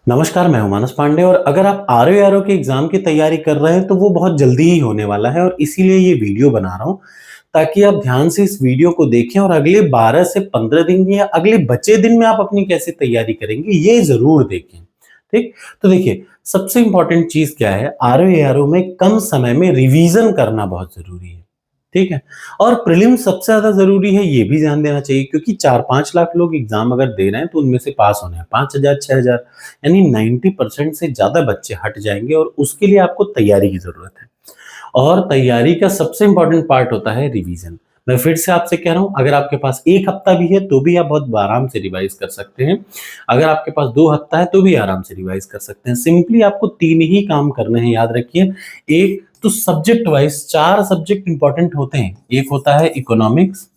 नमस्कार, मैं हूं मानस पांडे और अगर आप आरओ के एग्जाम की तैयारी कर रहे हैं तो वो बहुत जल्दी ही होने वाला है और इसीलिए ये वीडियो बना रहा हूं ताकि आप ध्यान से इस वीडियो को देखें और अगले 12 से 15 दिन या अगले बचे दिन में आप अपनी कैसे तैयारी करेंगे ये जरूर देखें। ठीक, तो देखिए सबसे इंपॉर्टेंट चीज क्या है, आरओ में कम समय में रिवीजन करना बहुत जरूरी है। ठीक है, और प्रीलिम सबसे ज्यादा जरूरी है ये भी ध्यान देना चाहिए क्योंकि 4-5 लाख लोग एग्जाम अगर दे रहे हैं तो उनमें से पास होने हैं 5,000 6,000, यानी 90% से ज्यादा बच्चे हट जाएंगे और उसके लिए आपको तैयारी की जरूरत है। और तैयारी का सबसे इंपॉर्टेंट पार्ट होता है रिवीजन। मैं फिर से आपसे कह रहा हूं, अगर आपके पास 1 हफ्ता भी है तो भी आप बहुत आराम से रिवाइज कर सकते हैं। अगर आपके पास 2 हफ्ता है तो भी आराम से रिवाइज कर सकते हैं। सिंपली आपको 3 ही काम करने हैं, याद रखिए। एक तो सब्जेक्ट वाइज 4 सब्जेक्ट इंपॉर्टेंट होते हैं। एक होता है इकोनॉमिक्स,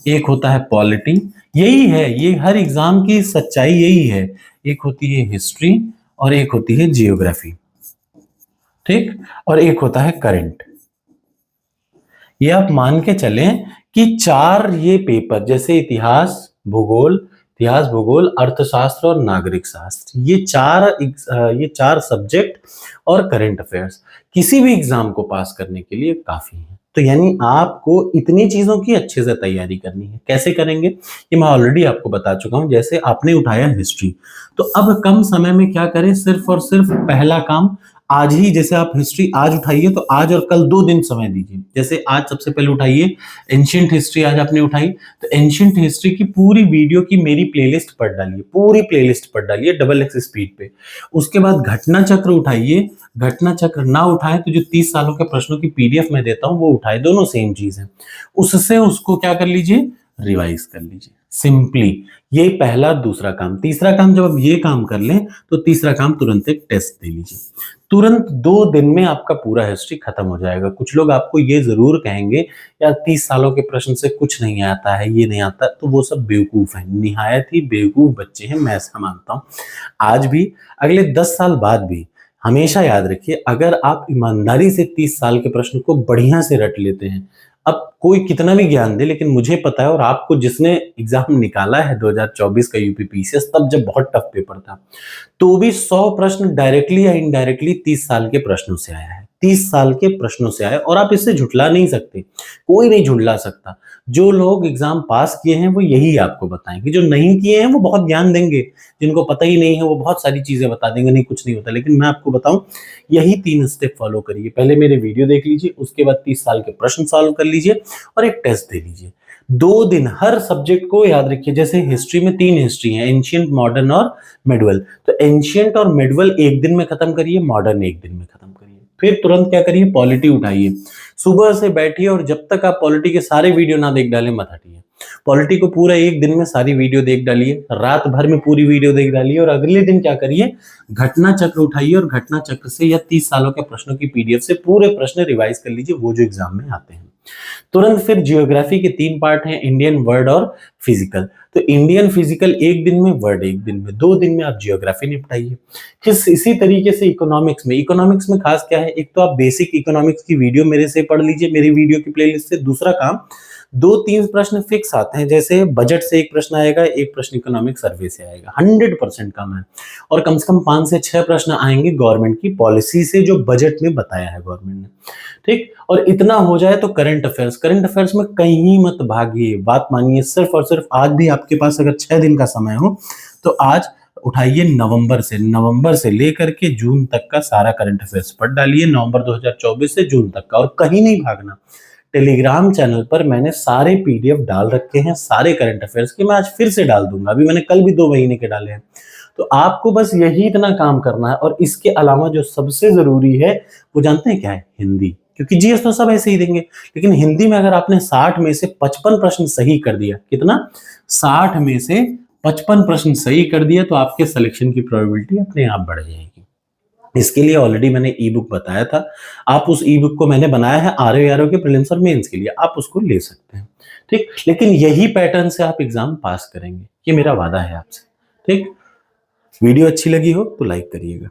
एक होता है पॉलिटी, यही है, ये हर एग्जाम की सच्चाई यही है। एक होती है हिस्ट्री और एक होती है जियोग्राफी। ठीक, और एक होता है करंट। ये आप मान के चलें कि 4 ये पेपर जैसे इतिहास भूगोल अर्थशास्त्र और नागरिक शास्त्र, ये चार सब्जेक्ट और करंट अफेयर्स किसी भी एग्जाम को पास करने के लिए काफी है। तो यानी आपको इतनी चीजों की अच्छे से तैयारी करनी है। कैसे करेंगे ये मैं ऑलरेडी आपको बता चुका हूं। जैसे आपने उठाया हिस्ट्री, तो अब कम समय में क्या करें, सिर्फ और सिर्फ पहला काम आज ही, जैसे आप हिस्ट्री आज उठाइए तो आज और कल 2 दिन समय दीजिए। जैसे आज सबसे पहले उठाइए एंशियंट हिस्ट्री, आज आपने उठाई तो एंशियंट हिस्ट्री की पूरी वीडियो की मेरी प्लेलिस्ट पढ़ डालिए, पूरी प्लेलिस्ट पढ़ डालिए डबल एक्स स्पीड पे। उसके बाद घटना चक्र उठाइए। घटना चक्र ना उठाए तो जो 30 सालों के प्रश्नों की पीडीएफ मैं देता हूं वो उठाए, दोनों सेम चीज है। उससे उसको क्या कर लीजिए, रिवाइज कर लीजिए। सिंपली ये पहला। दूसरा काम, तीसरा काम, जब आप ये काम कर लें तो तीसरा काम तुरंत एक टेस्ट दे लीजिए। तुरंत 2 दिन में आपका पूरा हिस्ट्री खत्म हो जाएगा। कुछ लोग आपको ये जरूर कहेंगे यार 30 सालों के प्रश्न से कुछ नहीं आता है, ये नहीं आता, तो वो सब बेवकूफ है, निहायत ही बेवकूफ बच्चे हैं, मैं ऐसा मानता हूँ। आज भी, अगले 10 साल बाद भी हमेशा याद रखिए, अगर आप ईमानदारी से 30 साल के प्रश्न को बढ़िया से रट लेते हैं, अब कोई कितना भी ज्ञान दे, लेकिन मुझे पता है और आपको जिसने एग्जाम निकाला है 2024 का यूपी पीसीएस, तब जब बहुत टफ पेपर था, तो भी 100 प्रश्न डायरेक्टली या इनडायरेक्टली 30 साल के प्रश्नों से आया है। 30 साल के प्रश्नों से आया और आप इससे झुठला नहीं सकते, कोई नहीं झुठला सकता। जो लोग एग्जाम पास किए हैं वो यही आपको बताएंगे, जो नहीं किए हैं वो बहुत ज्ञान देंगे, जिनको पता ही नहीं है वो बहुत सारी चीजें बता देंगे, नहीं कुछ नहीं होता। लेकिन मैं आपको बताऊं, यही 3 स्टेप फॉलो करिए। पहले मेरे वीडियो देख लीजिए, उसके बाद 30 साल के प्रश्न सॉल्व कर लीजिए और एक टेस्ट दे लीजिए। 2 दिन हर सब्जेक्ट को याद रखिए। जैसे हिस्ट्री में 3 हिस्ट्री है, एंशियंट, मॉडर्न और मिडवल। तो एंशियंट और मिडवल एक दिन में खत्म करिए, मॉडर्न एक दिन में खत्म करिए। फिर तुरंत क्या करिए, पॉलिटी उठाइए। सुबह से बैठिए और जब तक आप पॉलिटी के सारे वीडियो ना देख डालें मत हटिए। पॉलिटी को पूरा एक दिन में सारी वीडियो देख डालिए, रात भर में पूरी वीडियो देख डालिए और अगले दिन क्या करिए, घटना चक्र उठाइए और घटना चक्र से या 30 सालों के प्रश्नों की पीडीएफ से पूरे प्रश्न रिवाइज कर लीजिए, वो जो एग्जाम में आते हैं। तुरंत फिर जियोग्राफी के 3 पार्ट हैं, इंडियन, वर्ल्ड और फिजिकल। तो इंडियन फिजिकल एक दिन में, वर्ल्ड एक दिन में, 2 दिन में आप जियोग्राफी निपटाइए। फिर इसी तरीके से इकोनॉमिक्स में खास क्या है, एक तो आप बेसिक इकोनॉमिक्स की वीडियो मेरे से पढ़ लीजिए, मेरी वीडियो की प्लेलिस्ट से। दूसरा काम, 2-3 प्रश्न फिक्स आते हैं, जैसे बजट से एक प्रश्न आएगा, एक प्रश्न इकोनॉमिक सर्वे से आएगा, 100% कम है। और कम से कम 5 से 6 प्रश्न आएंगे गवर्नमेंट की पॉलिसी से, जो बजट में बताया है गवर्नमेंट ने। ठीक, और इतना हो जाए तो करंट अफेयर्स में कहीं मत भागिए, बात मानिए। सिर्फ और सिर्फ आज भी आपके पास अगर 6 दिन का समय हो तो आज उठाइए, नवंबर से लेकर के जून तक का सारा करंट अफेयर्स पढ़ डालिए, नवंबर 2024 से जून तक का, और कहीं नहीं भागना। टेलीग्राम चैनल पर मैंने सारे पीडीएफ डाल रखे हैं सारे करंट अफेयर्स के, मैं आज फिर से डाल दूंगा, अभी मैंने कल भी 2 महीने के डाले हैं। तो आपको बस यही इतना काम करना है। और इसके अलावा जो सबसे जरूरी है वो जानते हैं क्या है, हिंदी। क्योंकि जीएस तो सब ऐसे ही देंगे, लेकिन हिंदी में अगर आपने 60 में से 55 प्रश्न सही कर दिया, कितना, 60 में से 55 प्रश्न सही कर दिया, तो आपके सिलेक्शन की प्रोबेबिलिटी अपने आप बढ़ जाएगी। इसके लिए ऑलरेडी मैंने ई बुक बताया था, आप उस ई बुक को मैंने बनाया है आरओ के प्रीलिम्स और मेंस के लिए, आप उसको ले सकते हैं। ठीक, लेकिन यही पैटर्न से आप एग्जाम पास करेंगे, ये मेरा वादा है आपसे। ठीक, वीडियो अच्छी लगी हो तो लाइक करिएगा।